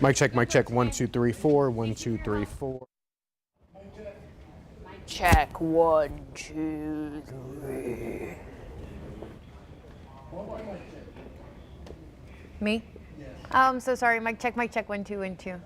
Mic check, 1, 2, 3, 4, 1, 2, 3, 4. Check, 1, 2, 3. Me? Yes. Oh, I'm so sorry. Mic check, 1, 2, 1, 2.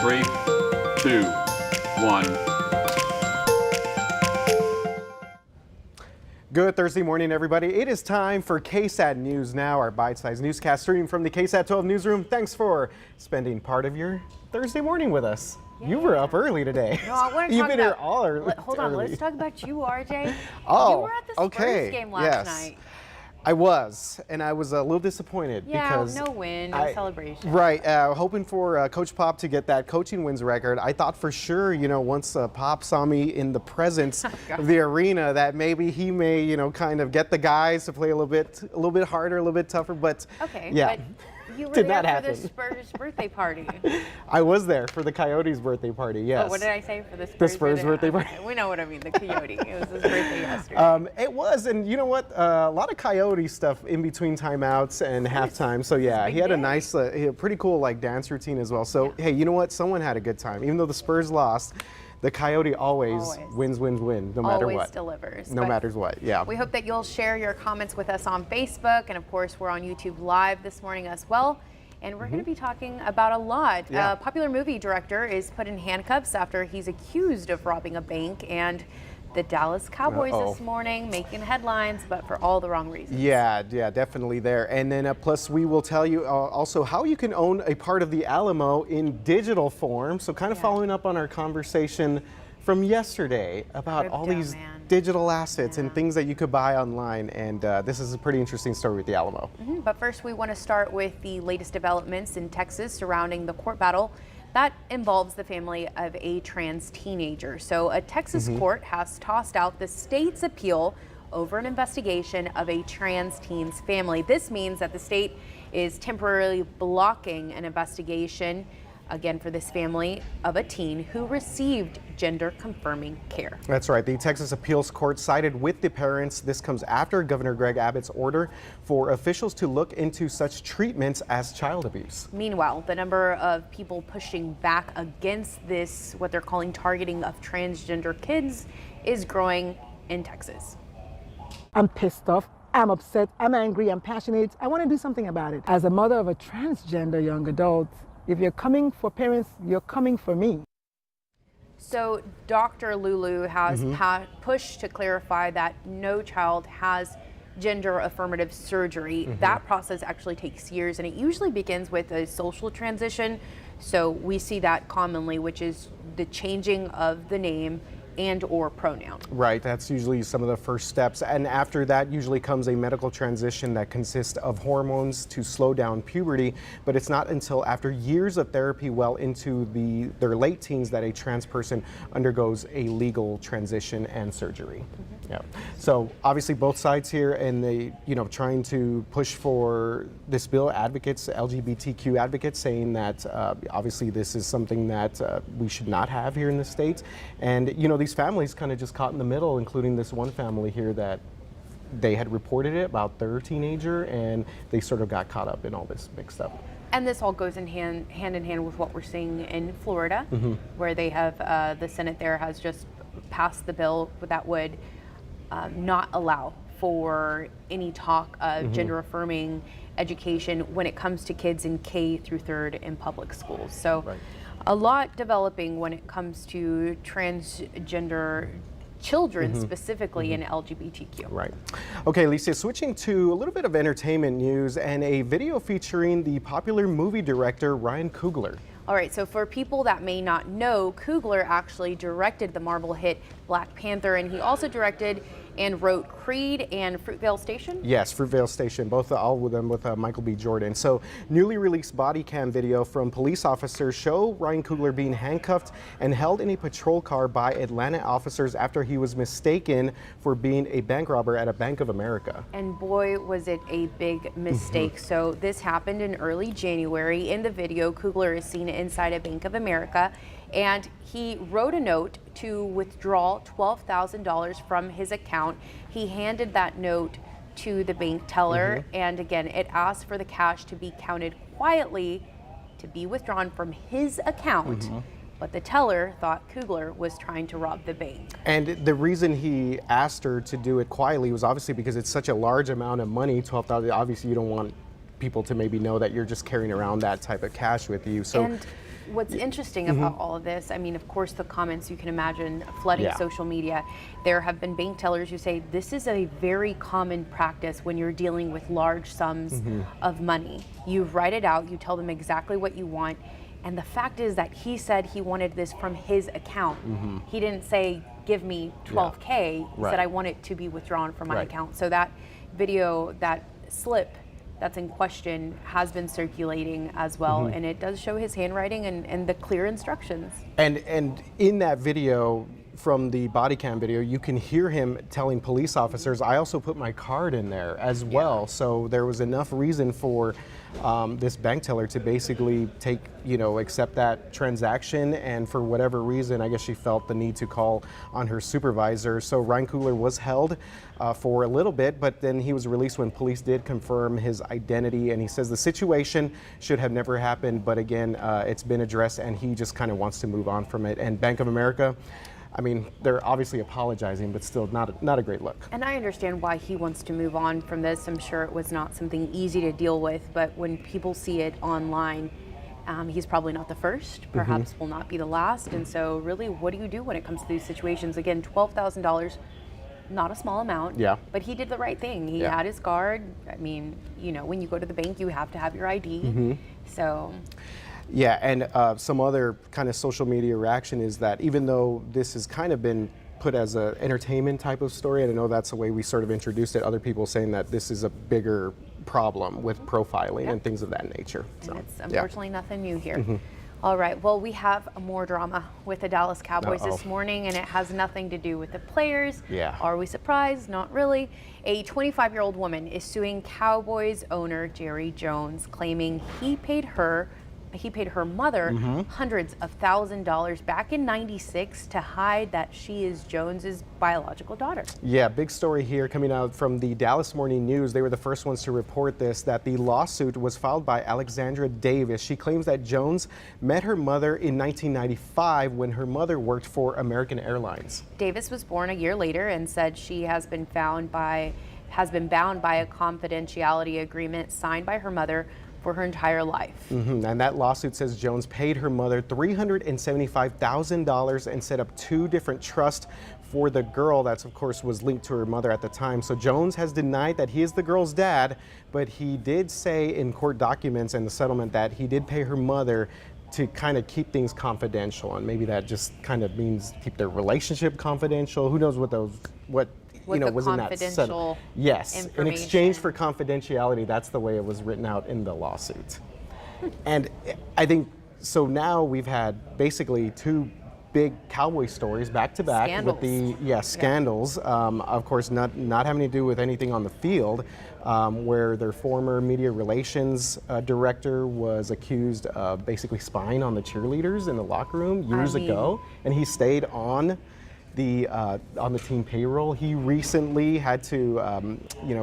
Three, two, one. Good Thursday morning, everybody. It is time for KSAT News Now, our bite-sized newscast streaming from the KSAT 12 newsroom. Thanks for spending part of your Thursday morning with us. Yeah. You were up early today. No, I want to You've talk been about, here all early. Hold on, let's talk about you, RJ. Oh, you were at the Spurs game last night. I was, and I was a little disappointed because no win, no celebration. Right, hoping for Coach Pop to get that coaching wins record. I thought for sure, once Pop saw me in the presence of the arena, that maybe he may, kind of get the guys to play a little bit harder, a little bit tougher. But okay, yeah. But you were Did there not for happen. the Spurs birthday party. I was there for the Coyotes' birthday party, yes. Oh, what did I say for the Spurs? The Spurs birthday party. We know what I mean, the Coyote. It was his birthday yesterday. It was, and you know what? A lot of Coyote stuff in between timeouts and halftime. So yeah, he had a nice, pretty cool dance routine as well. So hey, you know what? Someone had a good time. Even though the Spurs lost, the Coyote always wins, no matter what. Always delivers. No matter what, yeah. We hope that you'll share your comments with us on Facebook, and of course we're on YouTube Live this morning as well. And we're going to be talking about a lot. Yeah. A popular movie director is put in handcuffs after he's accused of robbing a bank, and the Dallas Cowboys this morning making headlines, but for all the wrong reasons. Yeah, definitely there. And then plus we will tell you also how you can own a part of the Alamo in digital form. So kind of following up on our conversation from yesterday about all these digital assets and things that you could buy online. And this is a pretty interesting story with the Alamo. But first, we want to start with the latest developments in Texas surrounding the court battle that involves the family of a trans teenager. So a Texas court has tossed out the state's appeal over an investigation of a trans teen's family. This means that the state is temporarily blocking an investigation again for this family of a teen who received gender confirming care. That's right. The Texas Appeals Court sided with the parents. This comes after Governor Greg Abbott's order for officials to look into such treatments as child abuse. Meanwhile, the number of people pushing back against this, what they're calling targeting of transgender kids, is growing in Texas. I'm pissed off. I'm upset. I'm angry. I'm passionate. I want to do something about it. As a mother of a transgender young adult, if you're coming for parents, you're coming for me. So Dr. Lulu has pushed to clarify that no child has gender affirmative surgery. That process actually takes years, and it usually begins with a social transition. So we see that commonly, which is the changing of the name and or pronoun. Right, that's usually some of the first steps. And after that usually comes a medical transition that consists of hormones to slow down puberty, but it's not until after years of therapy well into their late teens that a trans person undergoes a legal transition and surgery. Yeah. So obviously both sides here, and they, trying to push for this bill, advocates, LGBTQ advocates, saying that obviously this is something that we should not have here in the States. And these families kind of just caught in the middle, including this one family here that they had reported it about their teenager, and they sort of got caught up in all this mixed up. And this all goes in hand in hand with what we're seeing in Florida, where they have the Senate there has just passed the bill that would not allow for any talk of gender affirming education when it comes to kids in K through 3rd in public schools. So a lot developing when it comes to transgender children, specifically in LGBTQ. Right. Okay, Alicia, switching to a little bit of entertainment news and a video featuring the popular movie director Ryan Coogler. All right, so for people that may not know, Coogler actually directed the Marvel hit Black Panther, and he also directed and wrote Creed and Fruitvale Station? Yes, Fruitvale Station, all of them with Michael B. Jordan. So newly released body cam video from police officers show Ryan Coogler being handcuffed and held in a patrol car by Atlanta officers after he was mistaken for being a bank robber at a Bank of America. And boy, was it a big mistake. So this happened in early January. In the video, Coogler is seen inside a Bank of America, and he wrote a note to withdraw $12,000 from his account. He handed that note to the bank teller, and again, it asked for the cash to be counted quietly to be withdrawn from his account. But the teller thought Coogler was trying to rob the bank. And the reason he asked her to do it quietly was obviously because it's such a large amount of money, $12,000. Obviously, you don't want people to maybe know that you're just carrying around that type of cash with you. So. And what's interesting about all of this, I mean, of course, the comments you can imagine flooding social media. There have been bank tellers who say this is a very common practice when you're dealing with large sums of money. You write it out, you tell them exactly what you want, and the fact is that he said he wanted this from his account. He didn't say, give me 12K. He said, I want it to be withdrawn from my account. So that video, that slip that's in question, has been circulating as well, and it does show his handwriting and the clear instructions. And in that video, from the body cam video, you can hear him telling police officers, I also put my card in there as well. So there was enough reason for this bank teller to basically accept that transaction, and for whatever reason, I guess she felt the need to call on her supervisor. So Ryan Coogler was held for a little bit, but then he was released when police did confirm his identity, and he says the situation should have never happened, but again, it's been addressed and he just kind of wants to move on from it. And Bank of America, I mean, they're obviously apologizing, but still not a great look. And I understand why he wants to move on from this. I'm sure it was not something easy to deal with, but when people see it online, he's probably not the first, perhaps will not be the last. And so really, what do you do when it comes to these situations? Again, $12,000, not a small amount, but he did the right thing. He had his card. I mean, when you go to the bank, you have to have your ID. So. Yeah, and some other kind of social media reaction is that even though this has kind of been put as an entertainment type of story, and I know that's the way we sort of introduced it, other people saying that this is a bigger problem with profiling and things of that nature. So, and it's unfortunately nothing new here. All right, well, we have more drama with the Dallas Cowboys this morning, and it has nothing to do with the players. Are we surprised? Not really. A 25-year-old woman is suing Cowboys owner Jerry Jones, claiming he paid her mother hundreds of $1,000s back in '96 to hide that she is Jones's biological daughter. Yeah, big story here coming out from the Dallas Morning News. They were the first ones to report this, that the lawsuit was filed by Alexandra Davis. She claims that Jones met her mother in 1995 when her mother worked for American Airlines. Davis was born a year later and said she has been bound by a confidentiality agreement signed by her mother for her entire life. And that lawsuit says Jones paid her mother $375,000 and set up 2 different trusts for the girl. That's, of course, was linked to her mother at the time. So Jones has denied that he is the girl's dad, but he did say in court documents and the settlement that he did pay her mother to kind of keep things confidential, and maybe that just kind of means keep their relationship confidential. Who knows what was in that settlement. Yes, in exchange for confidentiality, that's the way it was written out in the lawsuit. And I think, so now we've had basically 2 big Cowboy stories back to back with the scandals. Of course, not having to do with anything on the field, where their former media relations director was accused of basically spying on the cheerleaders in the locker room years ago, and he stayed on the team payroll. He recently had to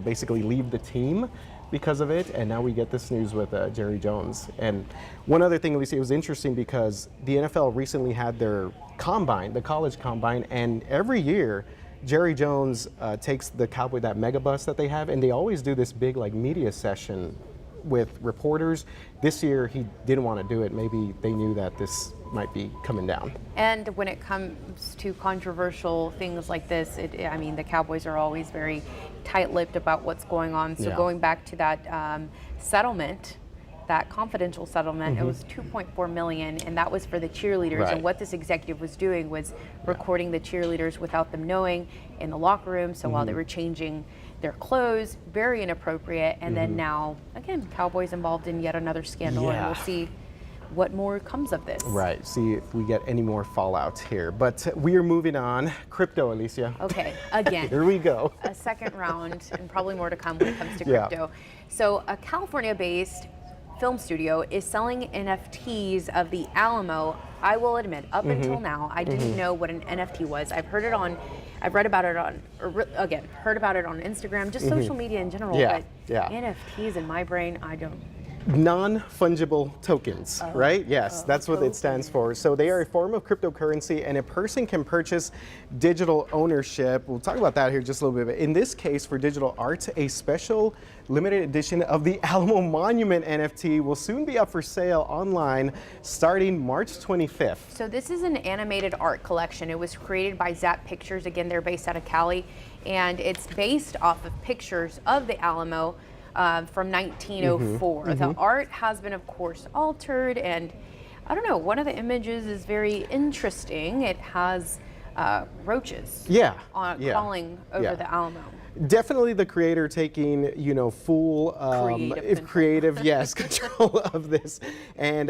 basically leave the team because of it, and now we get this news with Jerry Jones. And one other thing, Alicia, it was interesting because the NFL recently had their combine, the college combine, and every year Jerry Jones takes the Cowboy, that mega bus that they have, and they always do this big like media session with reporters. This year he didn't want to do it. Maybe they knew that this might be coming down. And when it comes to controversial things like this, I mean, the Cowboys are always very tight-lipped about what's going on. So going back to that settlement, that confidential settlement, it was $2.4 million, and that was for the cheerleaders. Right. And what this executive was doing was recording the cheerleaders without them knowing in the locker room. So while they were changing their clothes, very inappropriate. And then now, again, Cowboys involved in yet another scandal, and we'll see what more comes of this. Right, see if we get any more fallout here. But we are moving on. Crypto, Alicia. Okay, again. Here we go. A second round, and probably more to come when it comes to crypto. So a California-based film studio is selling NFTs of the Alamo. I will admit, up until now, I didn't know what an NFT was. I've read about it on, heard about it on Instagram, just social media in general. But NFTs in my brain, I don't. Non-fungible tokens, right? Yes, that's what it stands for. So they are a form of cryptocurrency, and a person can purchase digital ownership. We'll talk about that here just a little bit. In this case, for digital art, a special limited edition of the Alamo Monument NFT will soon be up for sale online starting March 25th. So this is an animated art collection. It was created by Zap Pictures. Again, they're based out of Cali, and it's based off of pictures of the Alamo from 1904. The art has been, of course, altered, and I don't know, one of the images is very interesting. It has roaches crawling over the Alamo. Definitely the creator taking, full creative control of this. And,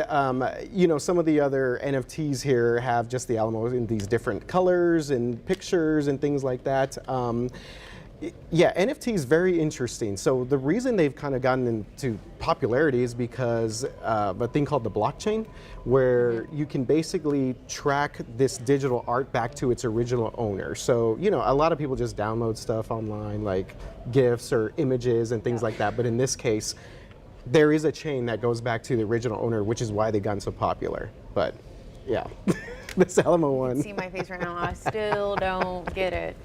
some of the other NFTs here have just the Alamo in these different colors and pictures and things like that. NFT is very interesting. So the reason they've kind of gotten into popularity is because of a thing called the blockchain, where you can basically track this digital art back to its original owner. So, a lot of people just download stuff online, like GIFs or images and things like that. But in this case, there is a chain that goes back to the original owner, which is why they've gotten so popular. But yeah, this Alamo one. See my face right now. I still don't get it.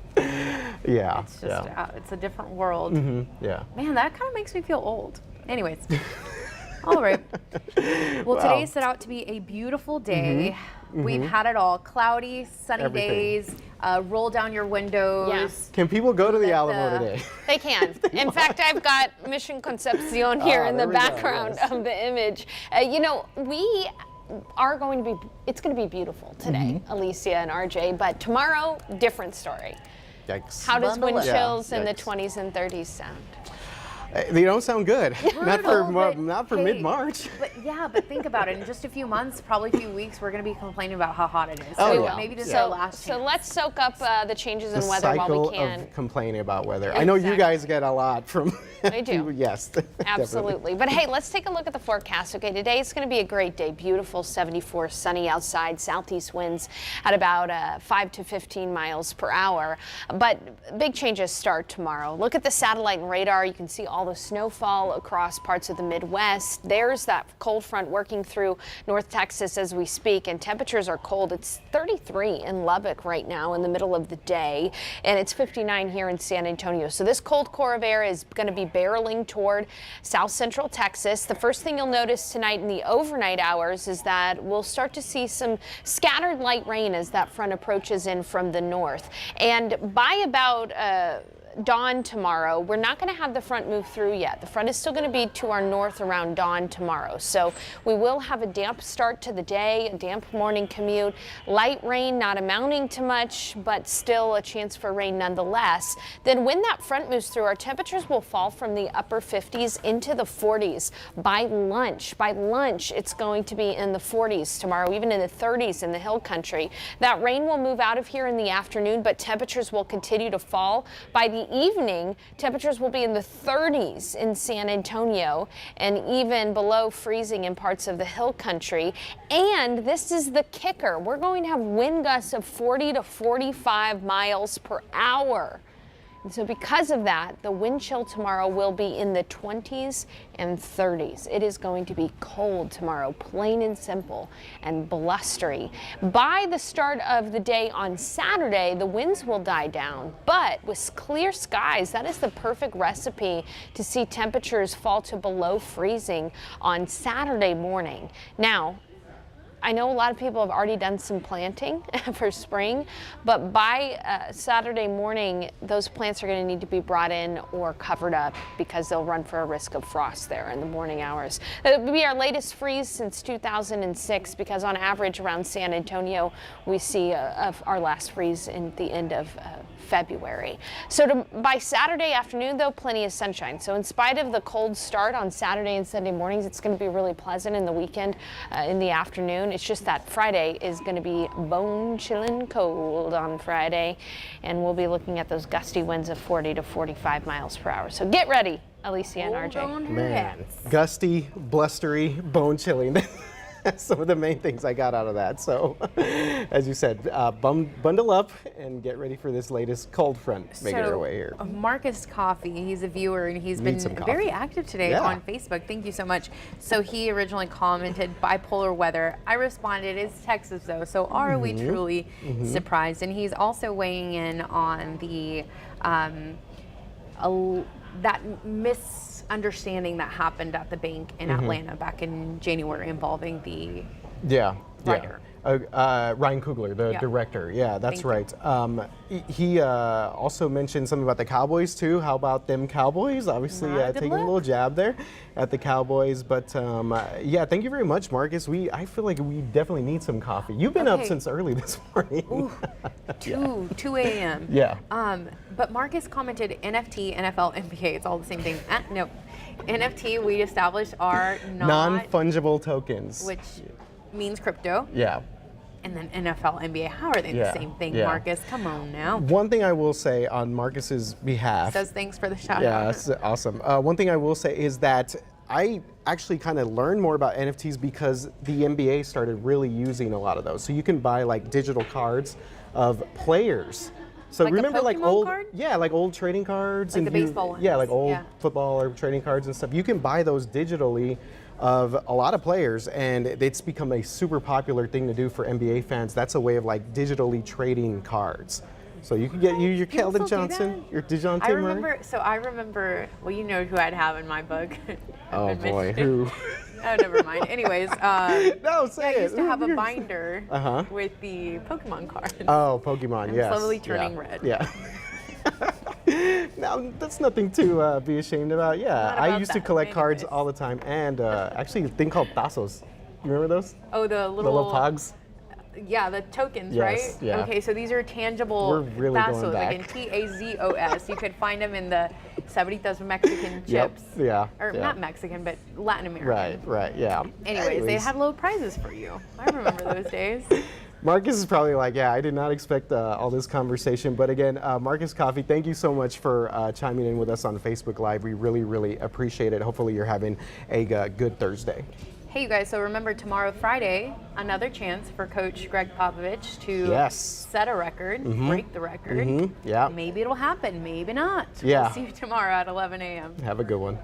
Yeah. It's just, it's a different world. Yeah. Man, that kind of makes me feel old. Anyways. All right. Well, today set out to be a beautiful day. We've had it all. Cloudy, sunny days. Roll down your windows. Yes. Can people go to the Alamo today? They can. In fact, I've got Mission Concepcion here in the background of the image. We are going to be, it's going to be beautiful today, Alicia and RJ, but tomorrow, different story. Yikes. How does wind chills in the yikes. 20s and 30s sound? They don't sound good. Not for hey, mid-March. But think about it. In just a few months, probably a few weeks, we're going to be complaining about how hot it is. Oh, So yeah. maybe this is our last So chance. let's soak up the changes in The weather while cycle we can. of complaining about weather. I know you guys get a lot from. I do. Yes. Absolutely. But hey, let's take a look at the forecast. Okay, today it's going to be a great day. Beautiful, 74, sunny outside, southeast winds at about 5 to 15 miles per hour. But big changes start tomorrow. Look at the satellite and radar. You can see all the snowfall across parts of the Midwest. There's that cold front working through North Texas as we speak, and temperatures are cold. It's 33 in Lubbock right now in the middle of the day, and it's 59 here in San Antonio. So this cold core of air is going to be barreling toward south central Texas. The first thing you'll notice tonight in the overnight hours is that we'll start to see some scattered light rain as that front approaches in from the north. And by about dawn tomorrow, we're not going to have the front move through yet. The front is still going to be to our north around dawn tomorrow. So we will have a damp start to the day, a damp morning commute. Light rain, not amounting to much, but still a chance for rain nonetheless. Then when that front moves through, our temperatures will fall from the upper 50s into the 40s by lunch. By lunch, it's going to be in the 40s tomorrow, even in the 30s in the hill country. That rain will move out of here in the afternoon, but temperatures will continue to fall. By the evening, temperatures will be in the 30s in San Antonio and even below freezing in parts of the hill country. And this is the kicker. We're going to have wind gusts of 40 to 45 miles per hour. And so because of that, the wind chill tomorrow will be in the 20s and 30s. It is going to be cold tomorrow, plain and simple, and blustery. By the start of the day on Saturday, the winds will die down, but with clear skies, that is the perfect recipe to see temperatures fall to below freezing on Saturday morning. Now, I know a lot of people have already done some planting for spring, but by Saturday morning, those plants are going to need to be brought in or covered up because they'll run for a risk of frost there in the morning hours. It will be our latest freeze since 2006 because on average around San Antonio, we see our last freeze in the end of February. So by Saturday afternoon, though, plenty of sunshine. So in spite of the cold start on Saturday and Sunday mornings, it's going to be really pleasant in the weekend in the afternoon. It's just that Friday is going to be bone-chilling cold on Friday, and we'll be looking at those gusty winds of 40 to 45 miles per hour. So get ready, Alicia and RJ. Man, gusty, blustery, bone-chilling. Some of the main things I got out of that. So, as you said, bundle up and get ready for this latest cold front making our way here. Marcus Coffee, he's a viewer and he's been very active today on Facebook. Thank you so much. So he originally commented bipolar weather. I responded, it's Texas though, so are we truly surprised? And he's also weighing in on the that misunderstanding that happened at the bank in Atlanta back in January involving the writer. Ryan Coogler, the director. Yeah, that's right. He also mentioned something about the Cowboys too. How about them Cowboys? Obviously, taking a little jab there at the Cowboys. But yeah, thank you very much, Marcus. I feel like we definitely need some coffee. You've been up since early this morning. Ooh, 2 a.m. Yeah. But Marcus commented NFT, NFL, NBA. It's all the same thing. No, NFT. We established are non-fungible tokens, which means crypto. Yeah. And then NFL, NBA, how are they the same thing, Marcus? Come on now. One thing I will say on Marcus's behalf. Says thanks for the shout out. Yeah, that's awesome. One thing I will say is that I actually kind of learned more about NFTs because the NBA started really using a lot of those. So you can buy like digital cards of players. So like remember like old card? like old trading cards like and the baseball ones. Yeah, like old football or trading cards and stuff. You can buy those digitally of a lot of players, and it's become a super popular thing to do for NBA fans. That's a way of like digitally trading cards. So you can get your Keldon Johnson, your DeJounte Murray. I remember, well, you know who I'd have in my book. Oh boy, who? Oh, never mind. Anyways, no, say it. I used to have a binder with the Pokemon cards. Oh, Pokemon, yes. Slowly turning red. Yeah. Now, that's nothing to be ashamed about. Yeah, I used to collect cards all the time, and actually a thing called tazos. You remember those? Oh, the little pogs? Yeah, the tokens, yes, right? Yeah. Okay, so these are tangible We're really tazos, going back. like in Tazos. You could find them in the Sabritas Mexican chips. Yeah. Or not Mexican, but Latin American. Right, yeah. Anyways, they had low prizes for you. I remember those days. Marcus is probably like, yeah, I did not expect all this conversation. But again, Marcus Coffee, thank you so much for chiming in with us on Facebook Live. We really, really appreciate it. Hopefully you're having a good Thursday. Hey, you guys, so remember tomorrow, Friday, another chance for Coach Greg Popovich to set a record, break the record. Yeah. Maybe it'll happen, maybe not. Yeah. We'll see you tomorrow at 11 a.m. Have a good one.